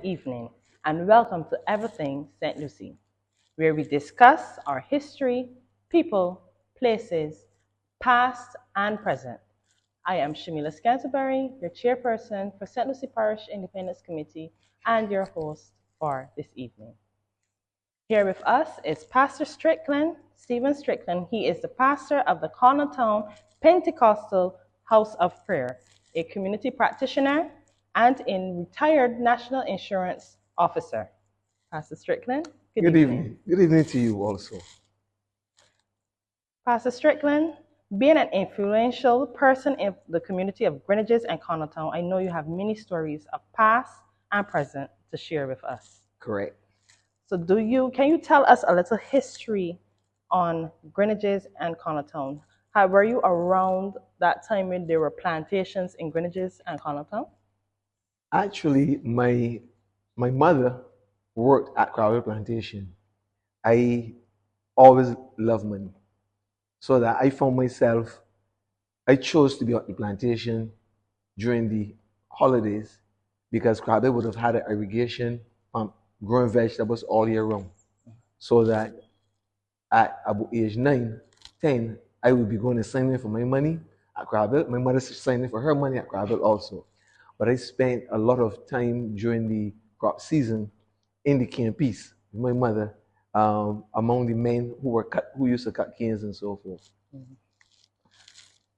evening, and welcome to Evah Ting, St. Lucie, where we discuss our history, people, places, past and present. I am Shamila Scanterbury, your chairperson for St. Lucie Parish Independence Committee and your host for this evening. Here with us is Pastor Strickland, Stephen Strickland. He is the pastor of the Cornertown Pentecostal House of Prayer, a community practitioner, and a retired National Insurance Officer. Pastor Strickland, good evening. Good evening to you also. Pastor Strickland, being an influential person in the community of Greenwiches and Cornertown, I know you have many stories of past and present to share with us. Correct. So can you tell us a little history on Greenwiches and Cornertown? Were you around that time when there were plantations in Greenwiches and Cornertown? Actually, my mother worked at Crowley Plantation. I always loved money. So that I found myself, I chose to be at the plantation during the holidays because Crowley would have had an irrigation pump growing vegetables all year round. So that at about age 9, 10, I would be going to sign in for my money at Crabble. My mother signed in for her money at Crabble also. But I spent a lot of time during the crop season in the cane piece with my mother, among the men who used to cut canes and so forth. Mm-hmm.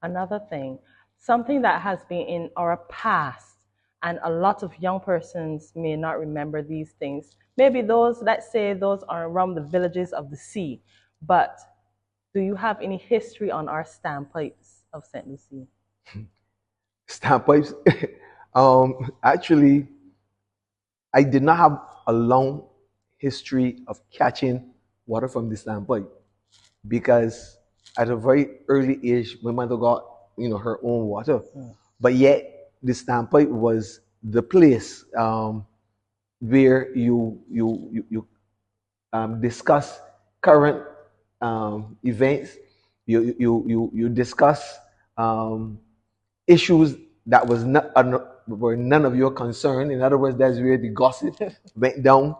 Another thing, something that has been in our past, and a lot of young persons may not remember these things. Maybe let's say those are around the villages of the sea, but do you have any history on our standpipes of St. Lucie? Standpipes? Actually, I did not have a long history of catching water from the standpipe because at a very early age, my mother got her own water. But yet, the standpipe was the place where you discuss current events. You discuss issues that were none of your concern. In other words, that's where the gossip went down.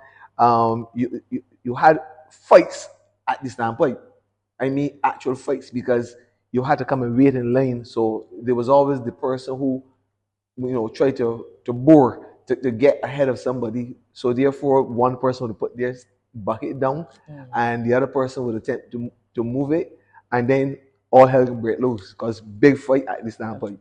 You had fights at the standpipe. I mean, actual fights because you had to come and wait in line. So there was always the person who, tried to bore to get ahead of somebody. So therefore, one person would put their bucket down, and the other person would attempt to move it, and then all hell can break loose because big fight at the standpipe.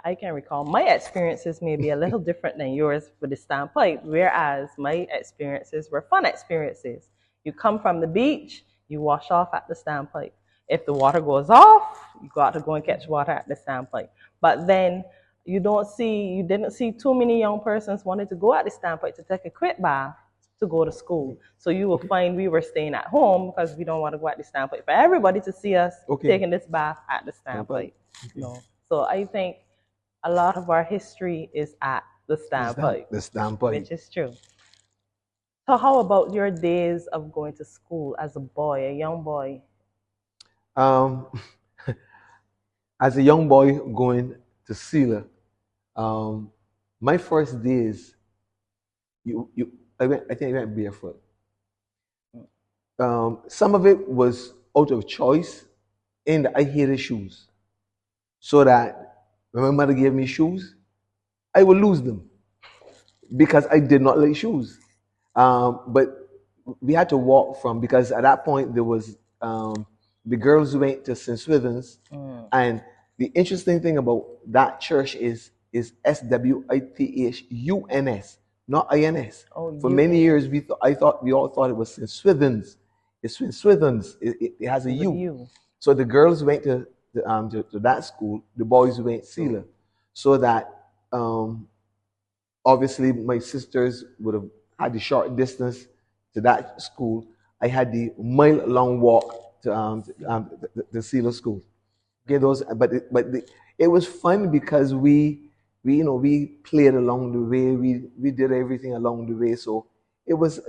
I can recall my experiences may be a little different than yours for the standpipe, whereas my experiences were fun experiences. You come from the beach, you wash off at the standpipe. If the water goes off, you got to go and catch water at the standpipe. But then you didn't see too many young persons wanting to go at the standpipe to take a quick bath to go to school. So you will find we were staying at home because we don't want to go at the standpipe for everybody to see us taking this bath at the standpipe. Okay. So I think a lot of our history is at the standpipe. The standpipe. Which is true. So how about your days of going to school as a boy, a young boy? As a young boy going to Sela, my first days, I think I went barefoot. Some of it was out of choice, and I hated shoes. So that when my mother gave me shoes, I would lose them because I did not like shoes. But we had to walk because at that point there was the girls went to St. Swithin's, and the interesting thing about that church is SWITHUNS, not INS. For many years we all thought it was St. Swithin's. It's St. Swithin's. It has a U. So the girls went to that school, the boys went Sela. So that obviously my sisters would have had the short distance to that school. I had the mile-long walk to the Sela school. Okay, it was fun because we played along the way. We did everything along the way. So it was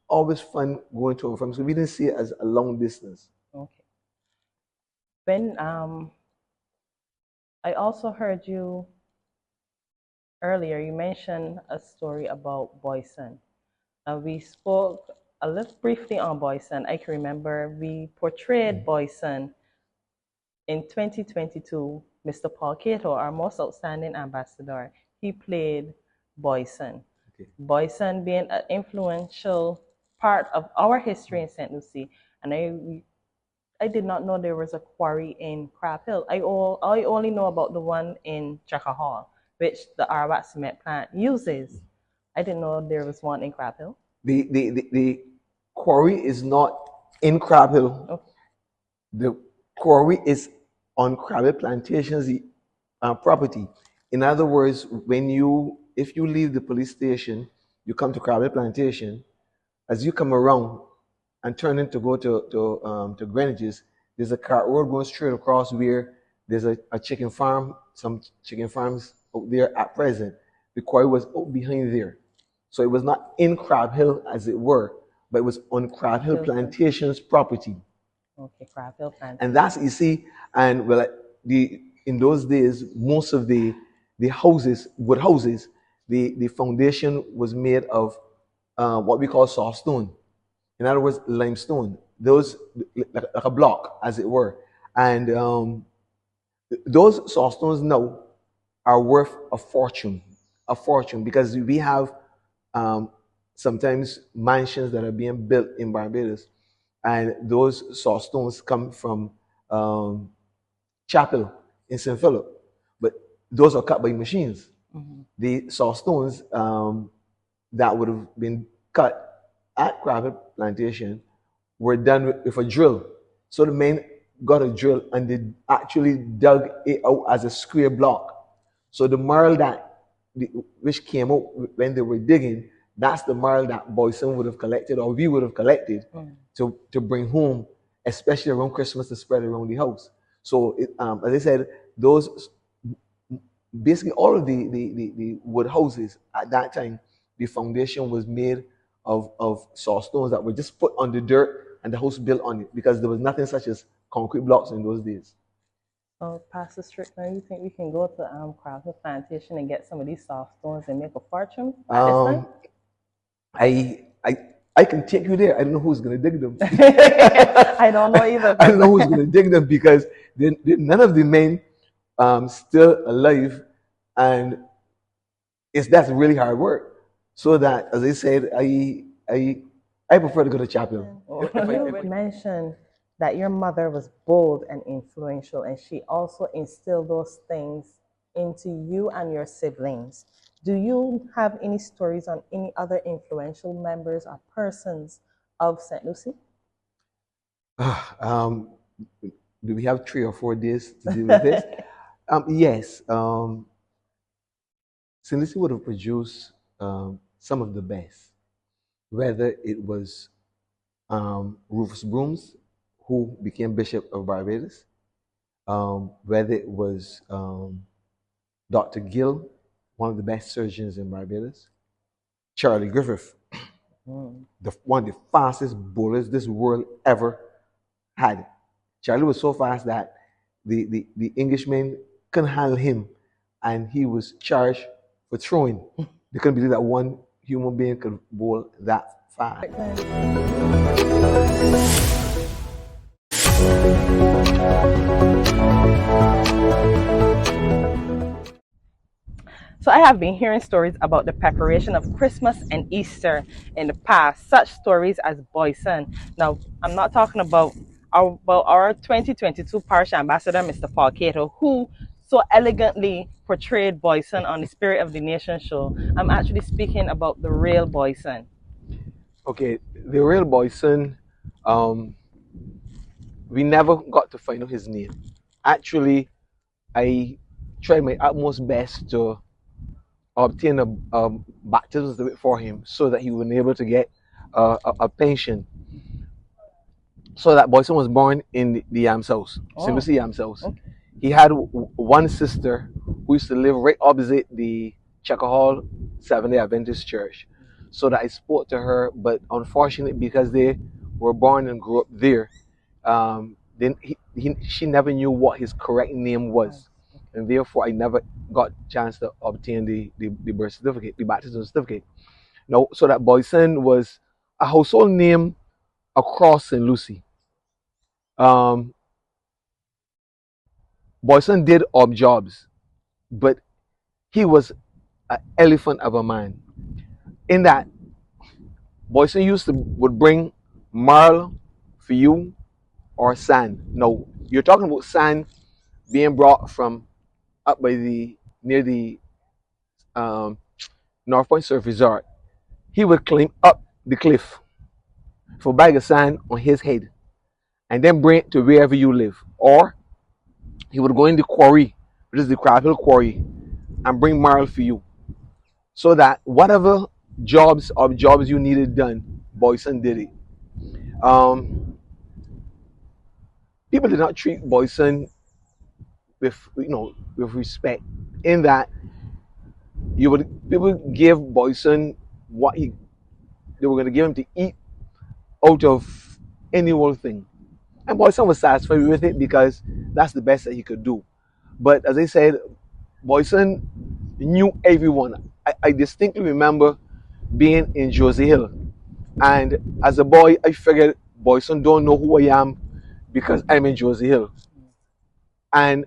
always fun going to and from. So we didn't see it as a long distance. Okay. When I also heard you earlier, you mentioned a story about Boyson. We spoke a little briefly on Boyson. I can remember we portrayed Boyson in 2022. Mr. Paul Cato, our most outstanding ambassador, he played Boyson. Okay. Boyson being an influential part of our history in St. Lucie. And I did not know there was a quarry in Crab Hill. I only know about the one in Checker Hall, which the Arabat cement plant uses. I didn't know there was one in Crab Hill. The quarry is not in Crab Hill. Okay. The quarry is on Crab Hill Plantation's property. In other words, if you leave the police station, you come to Crab Hill Plantation. As you come around and turn in to go to Greenwich's, there's a cart road going straight across where there's a chicken farm, some chicken farms out there at present. The quarry was out behind there. So it was not in Crab Hill, as it were, but it was on Crab Hill Plantation's property. Okay, Crab Hill Plantation. And that's, you see, and well, in those days, most of the houses, wood houses, the foundation was made of what we call soft stone. In other words, limestone. Those like a block, as it were. And those soft stones now are worth a fortune, because we have sometimes mansions that are being built in Barbados, and those soft stones come from Chapel in St. Philip, but those are cut by machines. The soft stones that would have been cut at Crab Hill Plantation were done with a drill. So the men got a drill and they actually dug it out as a square block. So the marl which came out when they were digging, that's the marl that Boyson would have collected, or we would have collected, to bring home, especially around Christmas, to spread around the house. So as I said, those basically all of the wood houses at that time, the foundation was made of soft stones that were just put on the dirt and the house built on it, because there was nothing such as concrete blocks in those days. So, Pastor Strickland, you think we can go to Crab Hill Plantation and get some of these soft stones and make a fortune at this time? I can take you there. I don't know who's going to dig them. I don't know either. I don't know who's going to dig them, because none of the men still alive, and that's really hard work. So that, as I said, I prefer to go to chapel. You mentioned that your mother was bold and influential, and she also instilled those things into you and your siblings. Do you have any stories on any other influential members or persons of St. Lucie? Do we have 3 or 4 days to deal with this? Yes. St. Lucie would have produced some of the best, whether it was Rufus Brooms, who became Bishop of Barbados, whether it was Dr. Gill, one of the best surgeons in Barbados, Charlie Griffith, one of the fastest bowlers this world ever had. Charlie was so fast that the Englishmen couldn't handle him, and he was charged for throwing. They couldn't believe that one human being could bowl that fast. So I have been hearing stories about the preparation of Christmas and Easter in the past, such stories as Boyson. Now, I'm not talking about our 2022 parish ambassador, Mr. Paul Cato, who so elegantly portrayed Boyson on the Spirit of the Nation show. I'm actually speaking about the real Boyson. Okay, the real Boyson, we never got to find out his name. Actually, I tried my utmost best to obtain a baptism for him so that he would be able to get a pension. So that Boyson was born in the Yams house, St. Lucie Yams house. Okay. He had one sister who used to live right opposite the Checker Hall Seventh-day Adventist Church. So that I spoke to her, but unfortunately, because they were born and grew up there, then she never knew what his correct name was. and therefore I never got a chance to obtain the birth certificate, the baptism certificate. Now, so that Boyson was a household name across St. Lucie. Um, Boyson did odd jobs, but he was an elephant of a man. In that, Boyson would bring marl for you or sand. Now, you're talking about sand being brought from up by the near the um, North Point Surf Resort. He would climb up the cliff for a bag of sand on his head and then bring it to wherever you live. Or he would go in the quarry, which is the Crab Hill Quarry, and bring marl for you. So that whatever jobs you needed done, Boyson did it. Um, People did not treat Boyson with respect. In that people give Boyson what they were going to give him to eat out of any old thing. And Boyson was satisfied with it because that's the best that he could do. But as I said, Boyson knew everyone. I distinctly remember being in Josie Hill. And as a boy, I figured Boyson don't know who I am because I'm in Josie Hill. And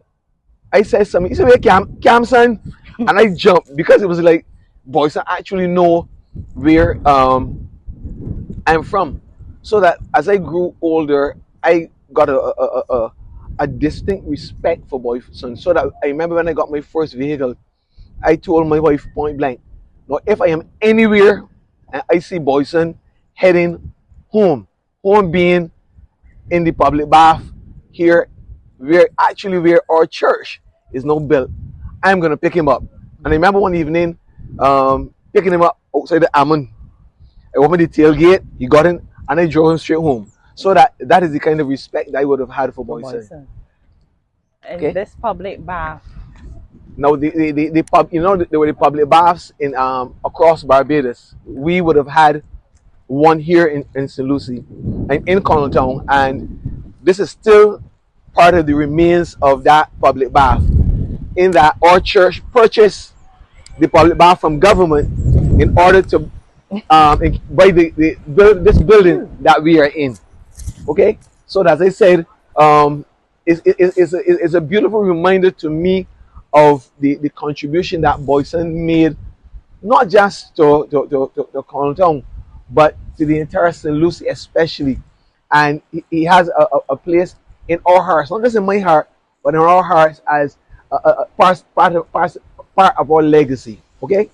I said something, he said, "Hey, Cam, son." And I jumped because it was like, Boyson actually know where I'm from. So that as I grew older, I got a distinct respect for Boyson. So that I remember when I got my first vehicle, I told my wife point blank, "Now, if I am anywhere and I see Boyson heading home being in the public bath here, where our church is now built, I'm gonna pick him up." And I remember one evening, picking him up outside the Ammon. I opened the tailgate, he got in, and I drove him straight home. So that is the kind of respect that I would have had for Boyson. And Okay. this public bath. Now the pub, there were the public baths in across Barbados. We would have had one here in St. Lucie and in Connelltown, and this is still part of the remains of that public bath. In that our church purchased the public bath from government in order to buy this building that we are in. Okay, so as I said, it's a beautiful reminder to me of the contribution that Boyson made, not just to Connelltown, but to the entire St. Lucie especially. And he has a place in our hearts, not just in my heart, but in our hearts as part of our legacy. Okay?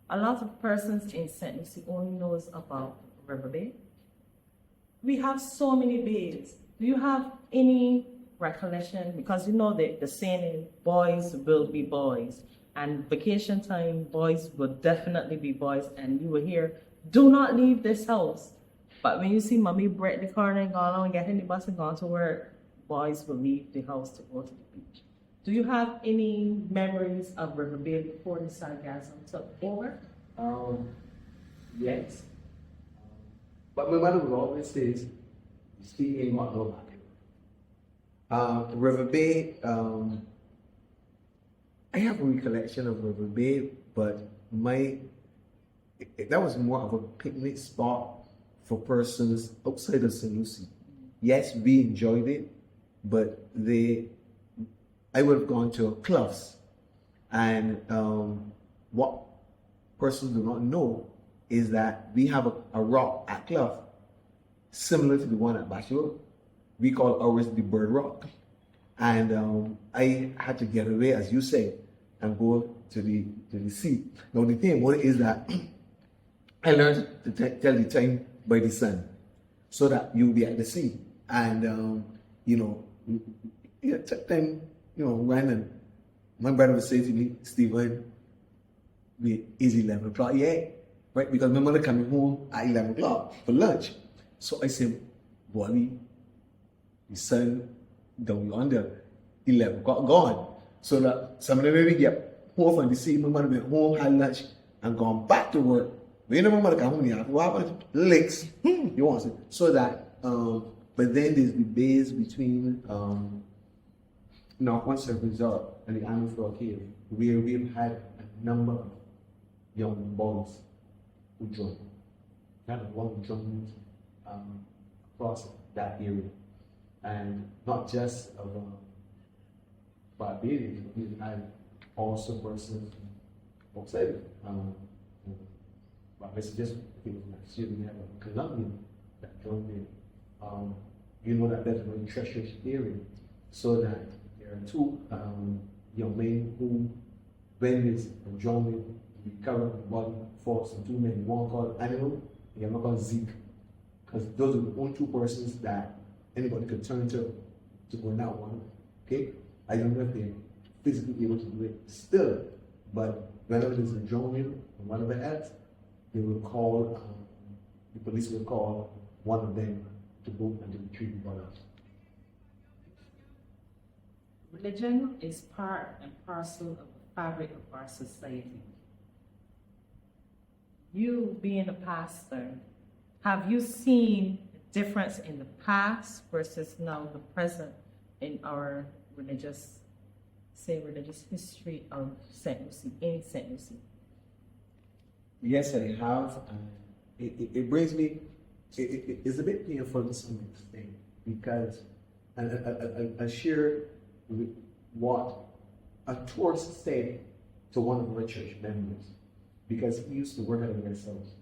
A lot of persons in St. Lucie only knows about River Bay. We have so many bays. Do you have any recollection? Because you know the saying is, boys will be boys. And vacation time, boys will definitely be boys. And you will hear, "Do not leave this house." But when you see mommy break the corner and go on and get in the bus and go to work, boys will leave the house to go to the beach. Do you have any memories of River Bay before the sargassum took over? Yes. But my mother would always say, "You speak in what no River Bay, I have a recollection of River Bay, but that was more of a picnic spot for persons outside of St. Lucie. Yes, we enjoyed it, but I would have gone to clubs. And what persons do not know is that we have a rock at Clough similar to the one at Bachelor. We call ours the Bird Rock. And I had to get away, as you say, and go to the sea. Now the thing about it is that I learned to tell the time by the sun, so that you'll be at the sea. And time, when my brother would say to me, "Stephen, it's 11 o'clock yet," right? Because my mother coming home at 11 o'clock for lunch. So I said, "Wally, the sun down yonder, 11 o'clock gone." So that some of the way we get home from the sea, my mother went home, had lunch, and gone back to work We never want to come here. What about links? You want to so that but then there's the base between Northwest Resort and the Army Floor Cave, where we've had a number of young boys who joined. Kind of one joined across that area. And not just of Barbados, we've had also persons outside. But it's just next year we have a Colombian that joined in. You know that that's a very treacherous area, so that there are two young men who, when they joined in, we covered the body force and two men, one called Animal, and the other called Zeke, because those are the only two persons that anybody could turn to go in that one. Okay, I don't know if they're physically able to do it still, but whenever there's a drone in or whatever else, they will call, the police will call one of them to go and to retrieve the body. Religion is part and parcel of the fabric of our society. You being a pastor, have you seen a difference in the past versus now the present in our religious history of St. Lucie, in St. Lucie? Yes, I have. It brings me, it's a bit painful to some extent because I share what a tourist said to one of our church members, because he used to work at the ourselves.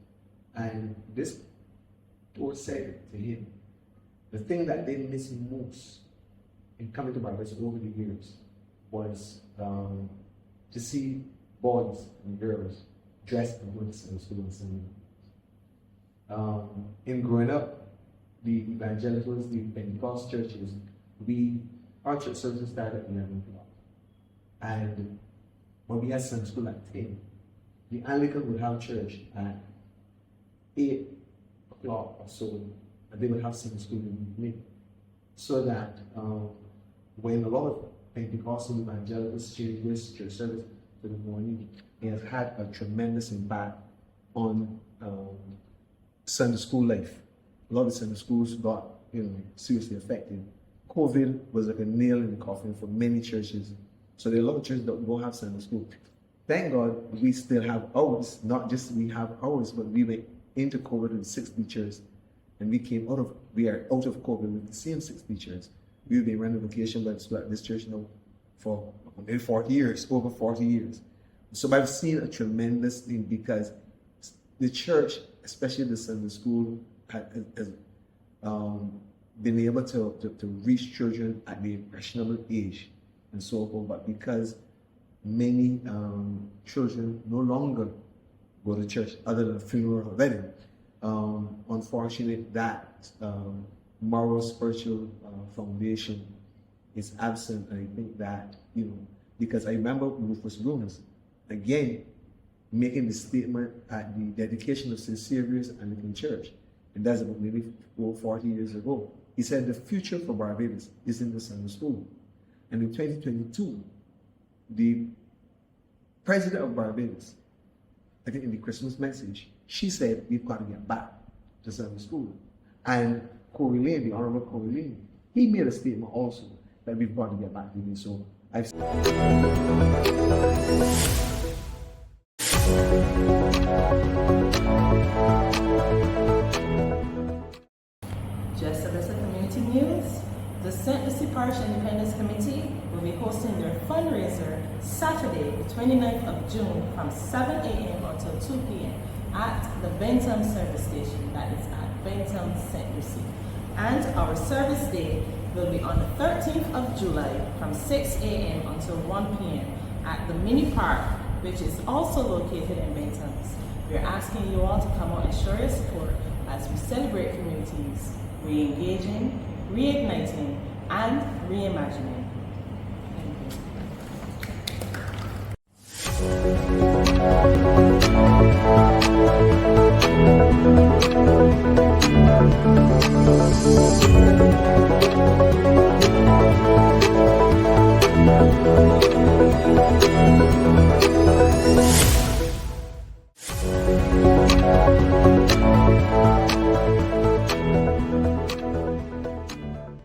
And this tourist said to him, the thing that they miss most in coming to Barbados over the years was to see boys and girls dressed in books and schools. In growing up, the evangelicals, the Pentecost churches, our church services started at 11 o'clock. And when we had Sunday school at 10, the Anglican would have church at 8 o'clock or so, and they would have Sunday school in the evening. So that when a lot of Pentecostal evangelicals changed this church service to the morning, it has had a tremendous impact on Sunday school life. A lot of Sunday schools got seriously affected. COVID was like a nail in the coffin for many churches. So there are a lot of churches that don't have Sunday school. Thank God we still have ours. Not just we have ours, but we went into COVID with 6 teachers, and we are out of COVID with the same 6 teachers. We've been running vacation Bible school at this church now for maybe 40 years, over 40 years. So I've seen a tremendous thing because the church, especially the Sunday school, has been able to reach children at the impressionable age and so forth. But because many children no longer go to church other than a funeral or wedding, unfortunately that moral, spiritual foundation is absent. And I think that, because I remember Rufus Williams, again, making the statement at the dedication of St. Saviour's Anglican Church, and that's about maybe 40 years ago. He said the future for Barbados is in the Sunday school. And in 2022, the president of Barbados, I think in the Christmas message, she said we've got to get back to Sunday school. And Corey Lane, the Honorable Corey Lane, he made a statement also that we've got to get back to this. So I've Just a little community news. The St. Lucie Parish Independence Committee will be hosting their fundraiser Saturday, the 29th of June from 7 a.m. until 2 p.m. at the Bentham service station, that is at Bentham, St. Lucie. And our service day will be on the 13th of July from 6 a.m. until 1 p.m. at the mini park, which is also located in Bentham. We're asking you all to come out and show your support as we celebrate communities, re-engaging, reigniting, and reimagining. Thank you.